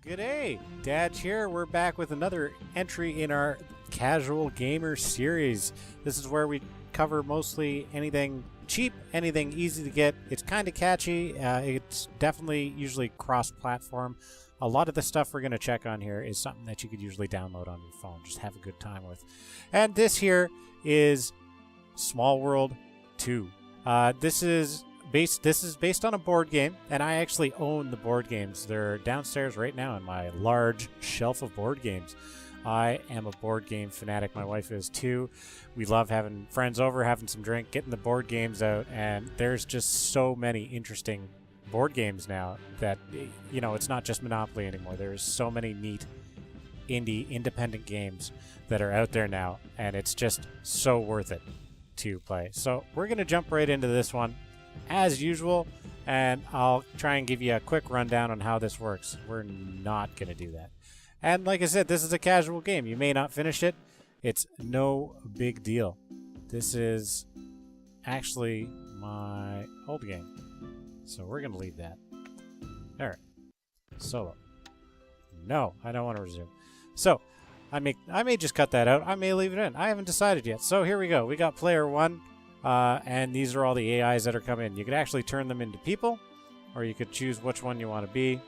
G'day, Dadge here. We're back with another entry in our Casual Gamer series. This is where we cover mostly anything cheap, anything easy to get. It's kind of catchy. It's definitely usually cross-platform. A lot of the stuff we're going to check on here is something that you could usually download on your phone. Just have a good time with. And this here is Small World 2. This is based on a board game, and I actually own the board games. They're downstairs right now in my large shelf of board games. I am a board game fanatic. My wife is too. We love having friends over, having some drink, getting the board games out, and there's just so many interesting board games now that, you know, it's not just Monopoly anymore. There's so many neat indie independent games that are out there now, and it's just so worth it to play. So we're going to jump right into this one as usual, and I'll try and give you a quick rundown on how this works. We're not going to do that. And like I said, this is a casual game. You may not finish it. It's no big deal. This is actually my old game. So we're going to leave that. Alright. Solo. No, I don't want to resume. So, I may just cut that out. I may leave it in. I haven't decided yet. So here we go. We got player 1. And these are all the AIs that are coming in. You could actually turn them into people, or you could choose which one you want to be.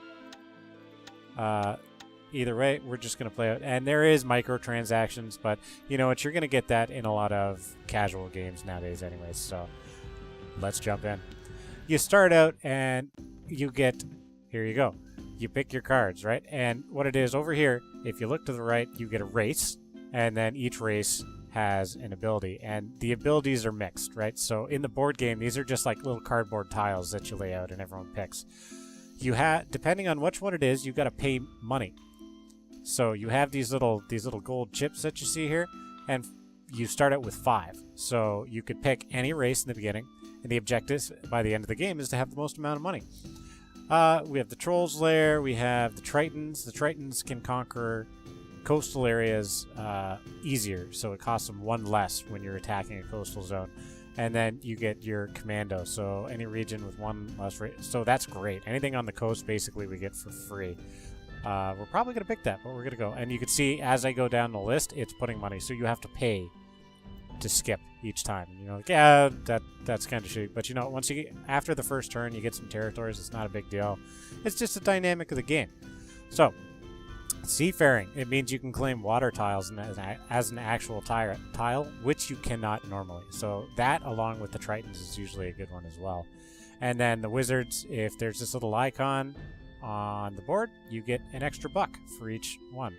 Either way, we're just going to play it. And there is microtransactions, but you know what? You're going to get that in a lot of casual games nowadays anyways, so let's jump in. You start out and you get, here you go. You pick your cards, right? And what it is over here, if you look to the right, you get a race, and then each race has an ability, and the abilities are mixed, right? So in the board game, these are just like little cardboard tiles that you lay out and everyone picks. You have, depending on which one it is, you've got to pay money. So you have these little gold chips that you see here, and you start out with 5. So you could pick any race in the beginning, and the objective by the end of the game is to have the most amount of money. We have the Trolls Lair, we have the Tritons. The Tritons can conquer coastal areas easier, so it costs them 1 less when you're attacking a coastal zone. And then you get your commando, so any region with 1 less rate. So that's great. Anything on the coast, basically, we get for free. We're probably going to pick that, but we're going to go. And you can see, as I go down the list, it's putting money, so you have to pay to skip each time. You know, like, yeah, that's kind of shitty. But you know, once you get, after the first turn, you get some territories. It's not a big deal. It's just the dynamic of the game. So, seafaring. It means you can claim water tiles as an actual tile, which you cannot normally. So that, along with the Tritons, is usually a good one as well. And then the wizards, if there's this little icon on the board, you get an extra buck for each one.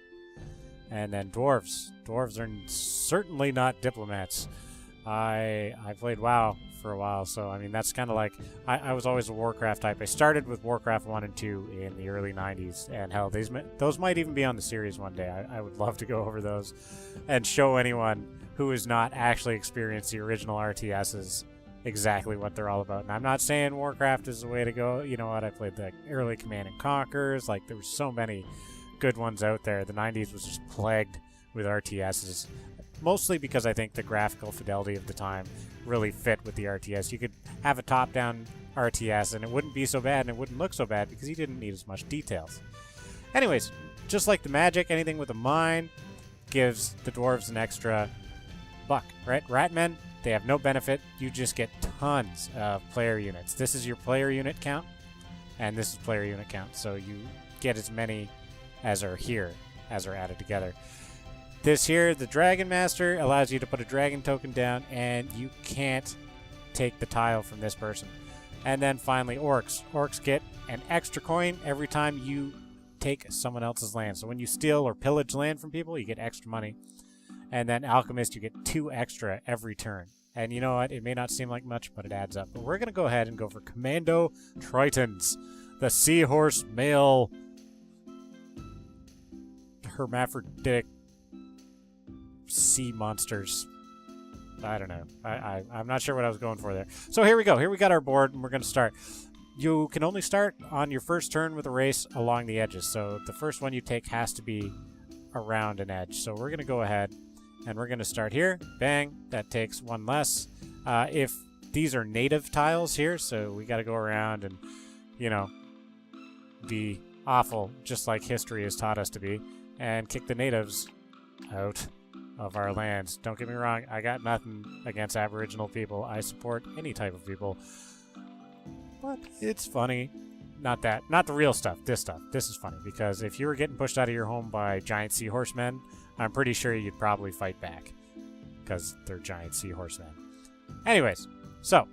And then dwarves. Dwarves are certainly not diplomats. I played WoW for a while, so I mean that's kind of like I was always a Warcraft type. I started with Warcraft 1 and 2 in the early 90s, and hell, those might even be on the series one day. I would love to go over those and show anyone who has not actually experienced the original RTSs exactly what they're all about. And I'm not saying Warcraft is the way to go. You know what? I played the early Command and Conquers. Like, there were so many good ones out there. The 90s was just plagued with RTSs. Mostly because I think the graphical fidelity of the time really fit with the RTS. You could have a top-down RTS and it wouldn't be so bad and it wouldn't look so bad because you didn't need as much details. Anyways, just like the magic, anything with a mine gives the dwarves an extra buck, right? Ratmen, they have no benefit. You just get tons of player units. This is your player unit count, and this is player unit count. So you get as many as are here, as are added together. This here, the Dragon Master, allows you to put a dragon token down, and you can't take the tile from this person. And then finally, Orcs. Orcs get an extra coin every time you take someone else's land. So when you steal or pillage land from people, you get extra money. And then Alchemist, you get 2 extra every turn. And you know what? It may not seem like much, but it adds up. But we're going to go ahead and go for Commando Tritons, the Seahorse male hermaphroditic sea monsters. I don't know. I'm not sure what I was going for there. So here we go. Here we got our board, and we're going to start. You can only start on your first turn with a race along the edges. So the first one you take has to be around an edge. So we're going to go ahead, and we're going to start here. Bang. That takes 1 less. If these are native tiles here, so we got to go around and, you know, be awful, just like history has taught us to be, and kick the natives out of our lands. Don't get me wrong, I got nothing against Aboriginal people. I support any type of people. But it's funny. Not the real stuff. This stuff. This is funny, because if you were getting pushed out of your home by giant seahorsemen, I'm pretty sure you'd probably fight back, because they're giant seahorsemen. Anyways, so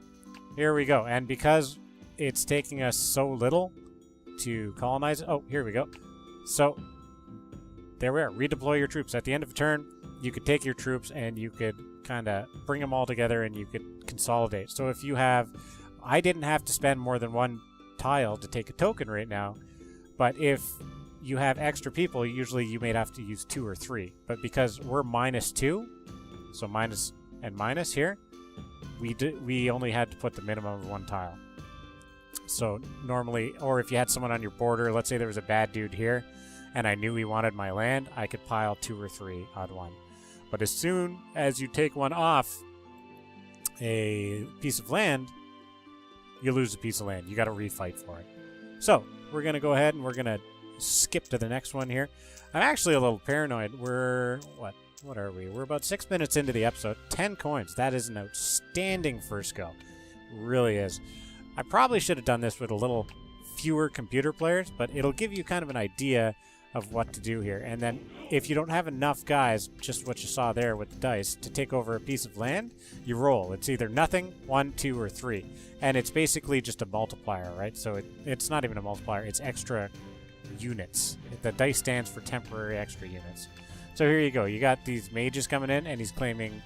here we go. And because it's taking us so little to colonize it. Oh, here we go. So there we are. Redeploy your troops. At the end of a turn, you could take your troops and you could kind of bring them all together and you could consolidate. So if you have... I didn't have to spend more than one tile to take a token right now, but if you have extra people, usually you may have to use 2 or 3. But because we're -2, so minus and minus here, we only had to put the minimum of 1 tile. So normally, or if you had someone on your border, let's say there was a bad dude here, and I knew he wanted my land, I could pile 2 or 3 on one. But as soon as you take one off a piece of land, you lose a piece of land. You got to refight for it. So we're going to go ahead and we're going to skip to the next one here. I'm actually a little paranoid. We're, what are we? We're about 6 minutes into the episode. 10 coins. That is an outstanding first go. Really is. I probably should have done this with a little fewer computer players, but it'll give you kind of an idea of what to do here. And then if you don't have enough guys, just what you saw there with the dice, to take over a piece of land, you roll. It's either nothing, 1, 2, or 3. And it's basically just a multiplier, right? So it's not even a multiplier. It's extra units. The dice stands for temporary extra units. So here you go. You got these mages coming in, and he's claiming...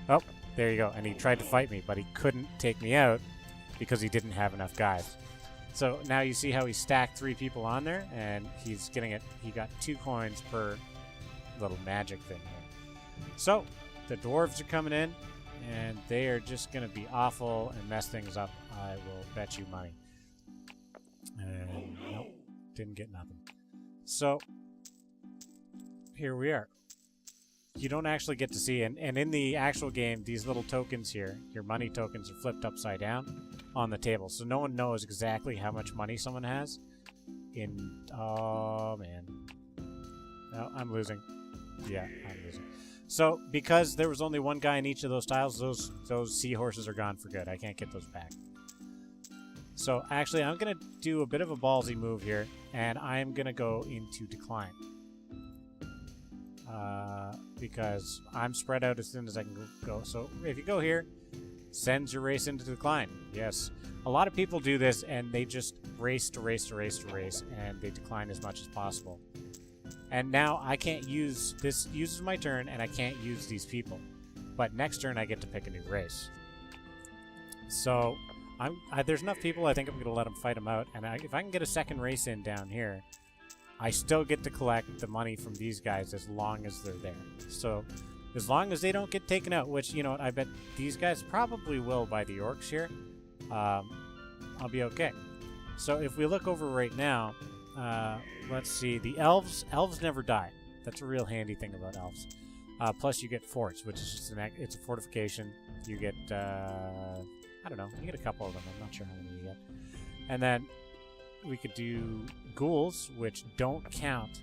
Oh, there you go. And he tried to fight me, but he couldn't take me out because he didn't have enough guys. So now you see how he stacked 3 people on there, and he's getting it. He got 2 coins per little magic thing here. So the dwarves are coming in, and they are just going to be awful and mess things up. I will bet you money. And nope, didn't get nothing. So here we are. You don't actually get to see, and in the actual game, these little tokens here, your money tokens, are flipped upside down on the table, so no one knows exactly how much money someone has. Oh man, no, I'm losing. Yeah, I'm losing. So because there was only one guy in each of those tiles, those seahorses are gone for good. I can't get those back. So actually, I'm gonna do a bit of a ballsy move here, and I'm gonna go into decline. Because I'm spread out as soon as I can go. So if you go here, sends your race into decline. Yes. A lot of people do this, and they just race to race to race to race, and they decline as much as possible. And now I can't use... This uses my turn, and I can't use these people. But next turn, I get to pick a new race. So there's enough people, I think I'm going to let them fight them out. And if I can get a second race in down here, I still get to collect the money from these guys as long as they're there. So as long as they don't get taken out, which, you know what, I bet these guys probably will by the orcs here, I'll be okay. So if we look over right now, let's see, the elves never die. That's a real handy thing about elves. Plus you get forts, which is just it's a fortification. You get, I don't know, you get a couple of them. I'm not sure how many you get. And then we could do ghouls, which don't count,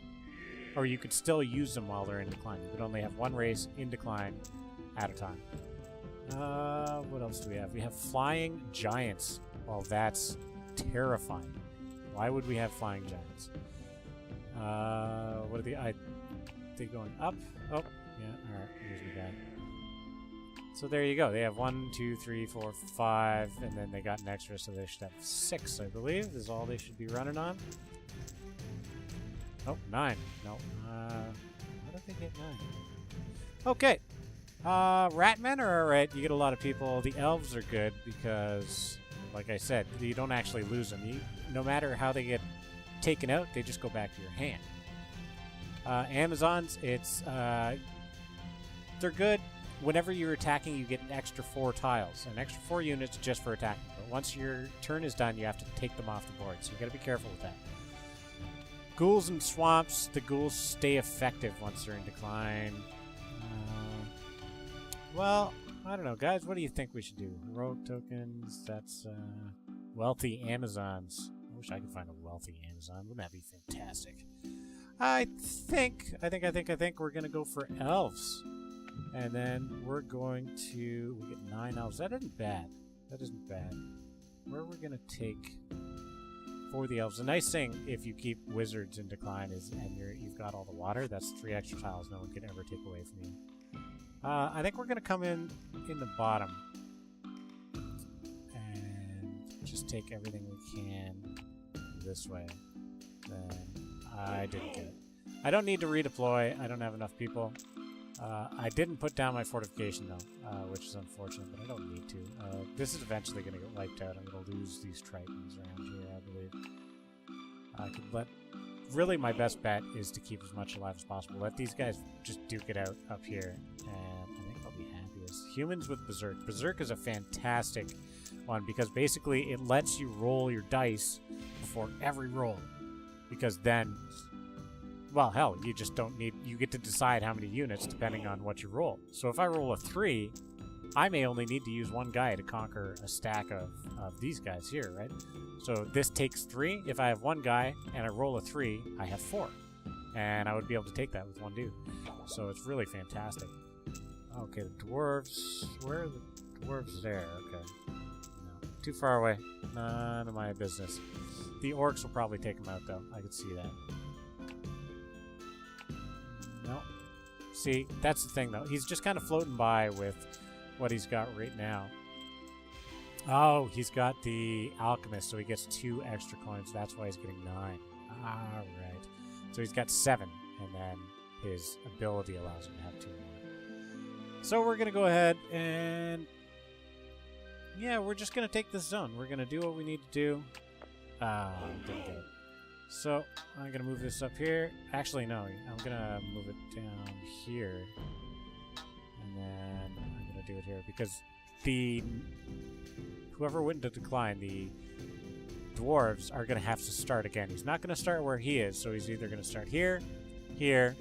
or you could still use them while they're in decline. You could only have one race in decline at a time. What else do we have? We have flying giants. Well, that's terrifying. Why would we have flying giants? What are they going up? Oh, yeah, alright, here's the guy. So there you go. They have 1, 2, 3, 4, 5, and then they got an extra, so they should have 6, I believe, is all they should be running on. Oh, 9. No. How did they get 9? Okay. Ratmen are alright. You get a lot of people. The elves are good because, like I said, you don't actually lose them. No matter how they get taken out, they just go back to your hand. Amazons, they're good. Whenever you're attacking, you get an extra 4 tiles. An extra 4 units just for attacking. But once your turn is done, you have to take them off the board. So you got to be careful with that. Ghouls and swamps. The ghouls stay effective once they're in decline. Well, I don't know. Guys, what do you think we should do? Heroic tokens. That's wealthy Amazons. wish I could find a wealthy Amazon. Wouldn't that be fantastic? I think we're gonna go for elves. And then we're going to... We get 9 elves. That isn't bad. That isn't bad. Where are we going to take for the elves? The nice thing, if you keep wizards in decline, is and you've got all the water, that's 3 extra tiles no one can ever take away from you. I think we're going to come in the bottom. And just take everything we can this way. Then I didn't get it. I don't need to redeploy. I don't have enough people. I didn't put down my fortification, though, which is unfortunate, but I don't need to. This is eventually going to get wiped out. I'm going to lose these tritons around here, I believe. I could let... Really, my best bet is to keep as much alive as possible. Let these guys just duke it out up here, and I think I'll be happiest. Humans with Berserk. Berserk is a fantastic one, because basically it lets you roll your dice before every roll. Because then... Well, hell, you just don't need... You get to decide how many units depending on what you roll. So if I roll a 3, I may only need to use 1 guy to conquer a stack of these guys here, right? So this takes 3. If I have 1 guy and I roll a 3, I have 4. And I would be able to take that with 1 dude. So it's really fantastic. Okay, the dwarves... Where are the dwarves? There, okay. No, too far away. None of my business. The orcs will probably take them out, though. I could see that. No. See, that's the thing, though. He's just kind of floating by with what he's got right now. Oh, he's got the alchemist, so he gets 2 extra coins. That's why he's getting 9. Alright. So he's got 7, and then his ability allows him to have 2 more. So we're going to go ahead and... Yeah, we're just going to take this zone. We're going to do what we need to do. Didn't get it. So, I'm going to move this up here. Actually, no. I'm going to move it down here. And then I'm going to do it here. Because whoever went into decline, the dwarves, are going to have to start again. He's not going to start where he is. So he's either going to start here, here,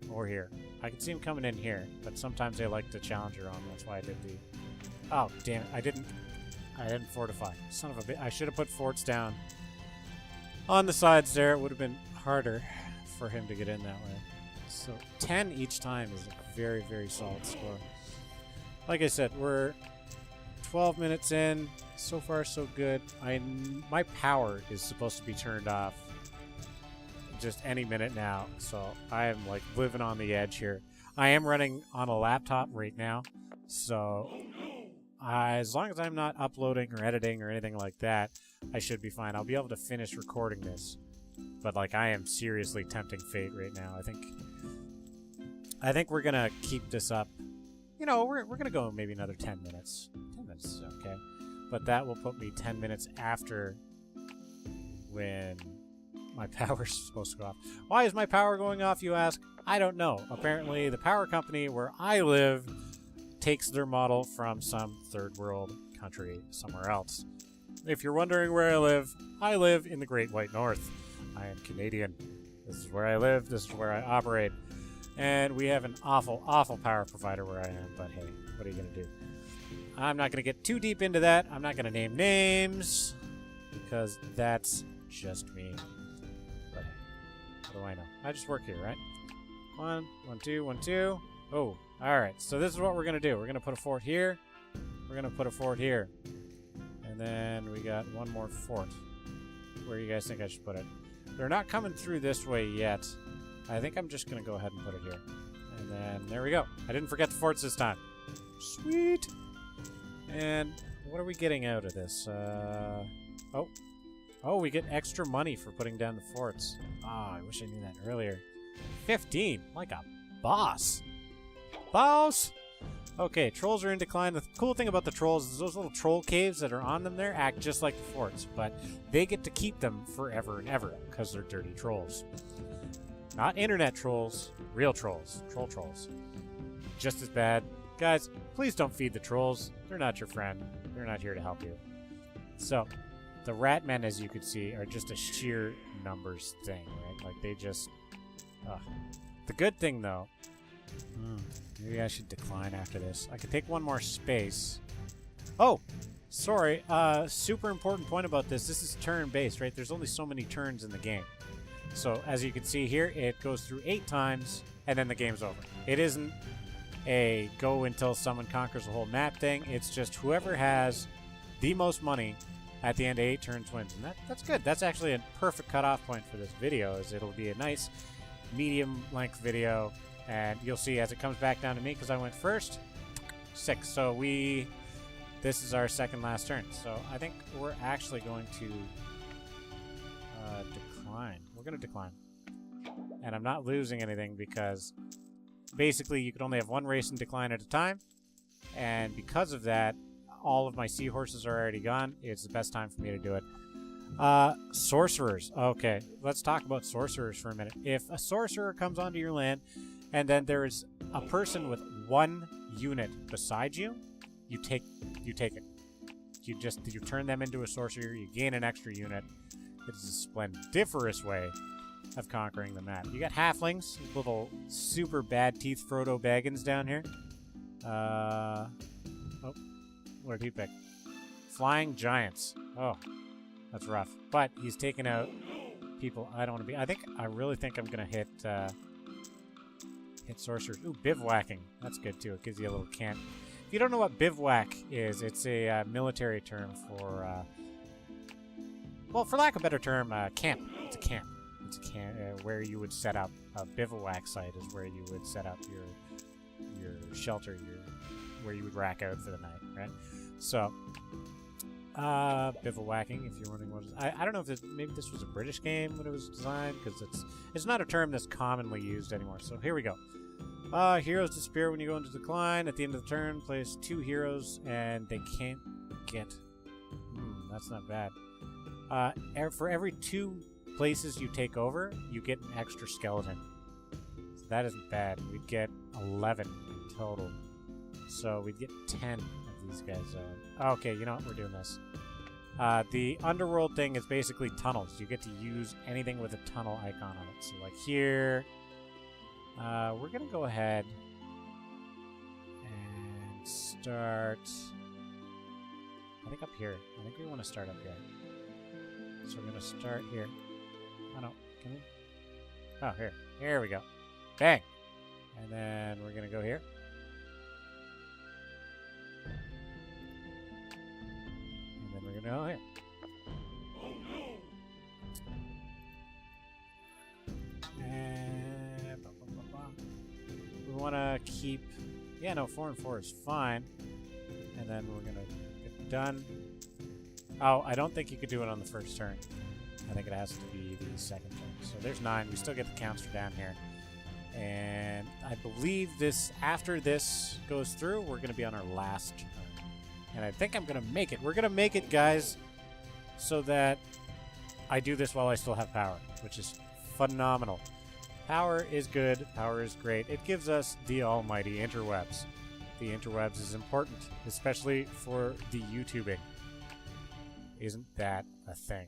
or here. I can see him coming in here. But sometimes they like to challenge your own. That's why I did the... Oh, damn it. I didn't fortify. Son of a bitch. I should have put forts down on the sides there. It would have been harder for him to get in that way. So 10 each time is a very, very solid score. Like I said, we're 12 minutes in. So far, so good. My power is supposed to be turned off just any minute now. So I am like living on the edge here. I am running on a laptop right now. So as long as I'm not uploading or editing or anything like that, I should be fine. I'll be able to finish recording this. But like, I am seriously tempting fate right now. I think we're gonna keep this up. You know, we're gonna go maybe another 10 minutes. 10 minutes is okay. But that will put me 10 minutes after when my power's supposed to go off. Why is my power going off, you ask? I don't know. Apparently, the power company where I live takes their model from some third world country somewhere else. If you're wondering where I live in the Great White North. I am Canadian. This is where I live. This is where I operate. And we have an awful, awful power provider where I am. But hey, what are you going to do? I'm not going to get too deep into that. I'm not going to name names because that's just me. But hey, what do I know? I just work here, right? 1, 1, 2, 1, 2. Oh, alright. So this is what we're going to do. We're going to put a fort here. We're going to put a fort here. And then we got 1 more fort. Where do you guys think I should put it? They're not coming through this way yet. I think I'm just going to go ahead and put it here. And then there we go. I didn't forget the forts this time. Sweet! And what are we getting out of this? Oh, we get extra money for putting down the forts. Ah, I wish I knew that earlier. 15! Like a boss! Boss! Okay, trolls are in decline. The cool thing about the trolls is those little troll caves that are on them there act just like the forts, but they get to keep them forever and ever because they're dirty trolls. Not internet trolls, real trolls. Troll trolls. Just as bad. Guys, please don't feed the trolls. They're not your friend. They're not here to help you. So, the rat men, as you can see, are just a sheer numbers thing, right? Like, they just... The good thing, though... maybe I should decline after this. I could take 1 more space. Oh! Sorry, super important point about this. This is turn-based, right? There's only so many turns in the game. So, as you can see here, it goes through 8 times, and then the game's over. It isn't a go until someone conquers the whole map thing. It's just whoever has the most money at the end of 8 turns wins. And that's good. That's actually a perfect cutoff point for this video, is it'll be a nice medium-length video. And you'll see as it comes back down to me, because I went first, 6. So this is our second last turn. So I think we're actually going to decline. We're going to decline. And I'm not losing anything because basically you could only have one race and decline at a time. And because of that, all of my seahorses are already gone. It's the best time for me to do it. Sorcerers. Okay, let's talk about sorcerers for a minute. If a sorcerer comes onto your land and then there is a person with 1 unit beside you, you take it. You turn them into a sorcerer, you gain an extra unit. It is a splendiferous way of conquering the map. You got halflings, little super bad teeth Frodo Baggins down here. Oh, what did he pick? Flying giants. Oh, that's rough. But he's taking out people I don't want to be. I really think I'm gonna hit sorcerers. Ooh, bivouacking. That's good too. It gives you a little camp. If you don't know what bivouac is, it's a military term for, well, for lack of a better term, camp. It's a camp. It's a camp where you would set up a bivouac site. Is where you would set up your shelter, where you would rack out for the night, right? So, bivouacking, if you're wondering what it is. I don't know if maybe this was a British game when it was designed, because it's not a term that's commonly used anymore. So here we go. Heroes disappear when you go into decline. At the end of the turn, place 2 heroes, and they can't get... that's not bad. For every 2 places you take over, you get an extra skeleton. So that isn't bad. We'd get 11 in total. So we'd get 10 of these guys out. Okay, you know what? We're doing this. The underworld thing is basically tunnels. You get to use anything with a tunnel icon on it. So like here... we're going to go ahead and start, I think up here. I think we want to start up here. So we're going to start here. Oh no, can we? Oh, here. Here we go. Bang! And then we're going to go here. And then we're going to go here. We want to keep... Yeah, no, 4 and 4 is fine. And then we're going to get done. Oh, I don't think you could do it on the first turn. I think it has to be the second turn. So there's 9. We still get the counter down here. And I believe after this goes through, we're going to be on our last turn. And I think I'm going to make it. We're going to make it, guys, so that I do this while I still have power, which is phenomenal. Power is good. Power is great. It gives us the almighty interwebs. The interwebs is important, especially for the YouTubing. Isn't that a thing?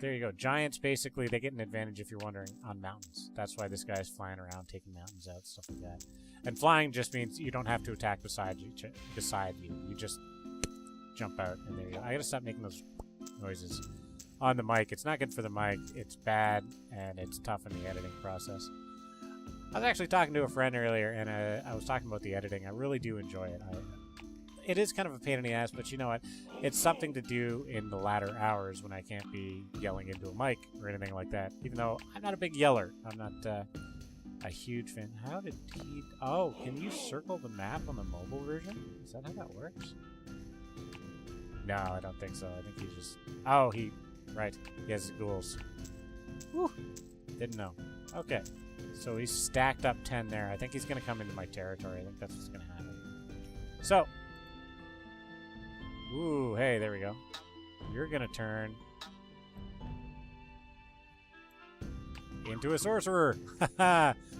There you go. Giants, basically, they get an advantage, if you're wondering, on mountains. That's why this guy's flying around, taking mountains out, stuff like that. And flying just means you don't have to attack beside you. You just jump out, and there you go. I gotta stop making those noises on the mic. It's not good for the mic. It's bad, and it's tough in the editing process. I was actually talking to a friend earlier, and I was talking about the editing. I really do enjoy it. It is kind of a pain in the ass, but you know what? It's something to do in the latter hours when I can't be yelling into a mic or anything like that. Even though I'm not a big yeller. I'm not a huge fan. How did he... Oh, can you circle the map on the mobile version? Is that how that works? No, I don't think so. I think he just... Oh, he... Right. He has ghouls. Whew. Didn't know. Okay. So he's stacked up 10 there. I think he's going to come into my territory. I think that's what's going to happen. So... Ooh, hey, there we go. You're going to turn... into a sorcerer.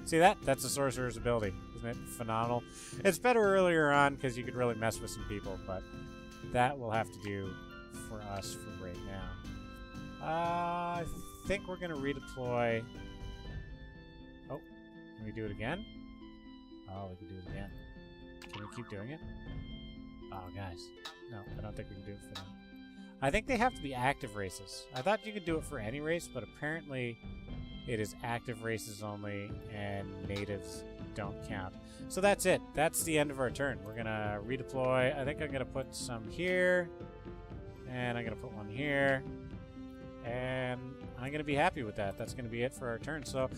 See that? That's a sorcerer's ability. Isn't it phenomenal? It's better earlier on because you could really mess with some people, but that will have to do for us for right now. I think we're going to redeploy... Oh, can we do it again? Oh, we can do it again. Can we keep doing it? Oh, guys. No, I don't think we can do it for them. I think they have to be active races. I thought you could do it for any race, but apparently it is active races only, and natives don't count. So that's it. That's the end of our turn. We're going to redeploy. I think I'm going to put some here, and I'm going to put one here, and I'm going to be happy with that. That's going to be it for our turn. So,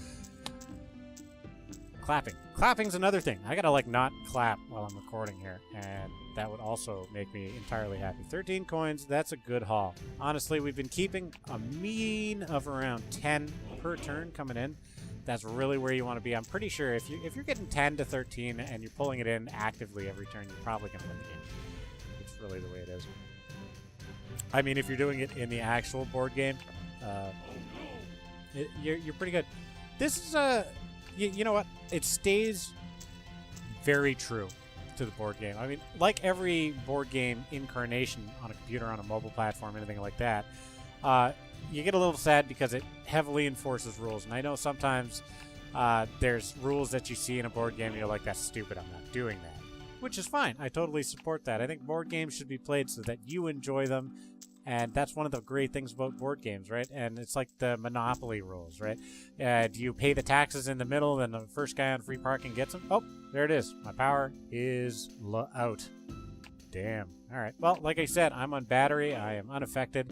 clapping. Clapping's another thing. I got to, like, not clap while I'm recording here, and that would also make me entirely happy. 13 coins, that's a good haul. Honestly, we've been keeping a mean of around 10 per turn coming in. That's really where you want to be. I'm pretty sure if you're getting 10 to 13 and you're pulling it in actively every turn, you're probably going to win the game. It's really the way it is. I mean, if you're doing it in the actual board game, you're pretty good. This is you know what? It stays very true to the board game. I mean, like every board game incarnation on a computer, on a mobile platform, anything like that, you get a little sad because it heavily enforces rules. And I know sometimes there's rules that you see in a board game and you're like, that's stupid, I'm not doing that. Which is fine. I totally support that. I think board games should be played so that you enjoy them. And that's one of the great things about board games, right? And it's like the Monopoly rules, right? Do you pay the taxes in the middle, then the first guy on free parking gets them? Oh, there it is. My power is out. Damn. All right. Well, like I said, I'm on battery. I am unaffected.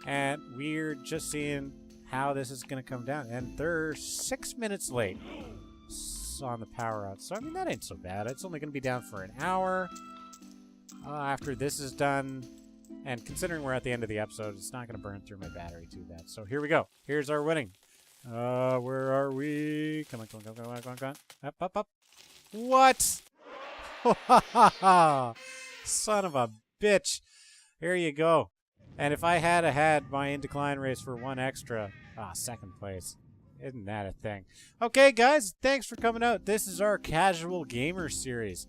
And we're just seeing how this is going to come down. And they're 6 minutes late on the power out. So, I mean, that ain't so bad. It's only going to be down for an hour. After this is done... And considering we're at the end of the episode, it's not going to burn through my battery too bad. So here we go. Here's our winning. Where are we? Come on, come on, come on, come on, come on. Up, up, up. What? Son of a bitch. Here you go. And if I had had my in decline race for one extra, second place. Isn't that a thing? Okay, guys, thanks for coming out. This is our Casual Gamer series.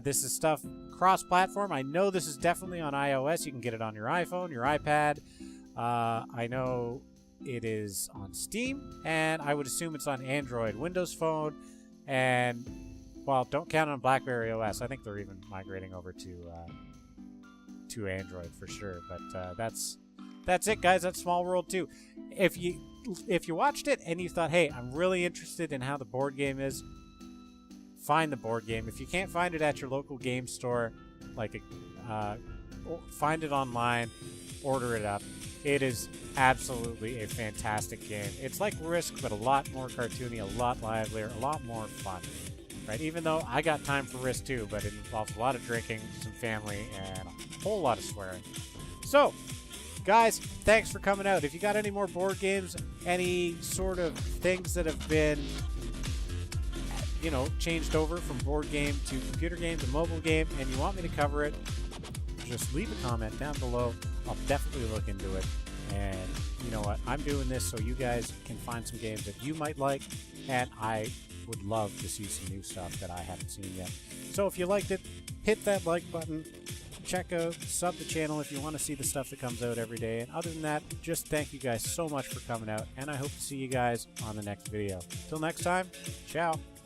This is stuff cross-platform. I know this is definitely on iOS. You can get it on your iPhone, your iPad. I know it is on Steam, and I would assume it's on Android, Windows Phone, and, well, don't count on BlackBerry OS. I think they're even migrating over to Android for sure. But that's it, guys. That's Small World 2. If you watched it and you thought, hey, I'm really interested in how the board game is, find the board game. If you can't find it at your local game store, find it online, order it up. It is absolutely a fantastic game. It's like Risk, but a lot more cartoony, a lot livelier, a lot more fun. Right? Even though I got time for Risk too, but it involves a lot of drinking, some family, and a whole lot of swearing. So, guys, thanks for coming out. If you got any more board games, any sort of things that have been, you know, changed over from board game to computer game to mobile game, and you want me to cover it, just leave a comment down below. I'll definitely look into it. And you know what? I'm doing this so you guys can find some games that you might like, and I would love to see some new stuff that I haven't seen yet. So if you liked it, hit that like button. Check out, sub the channel if you want to see the stuff that comes out every day. And other than that, just thank you guys so much for coming out, and I hope to see you guys on the next video. Till next time, ciao.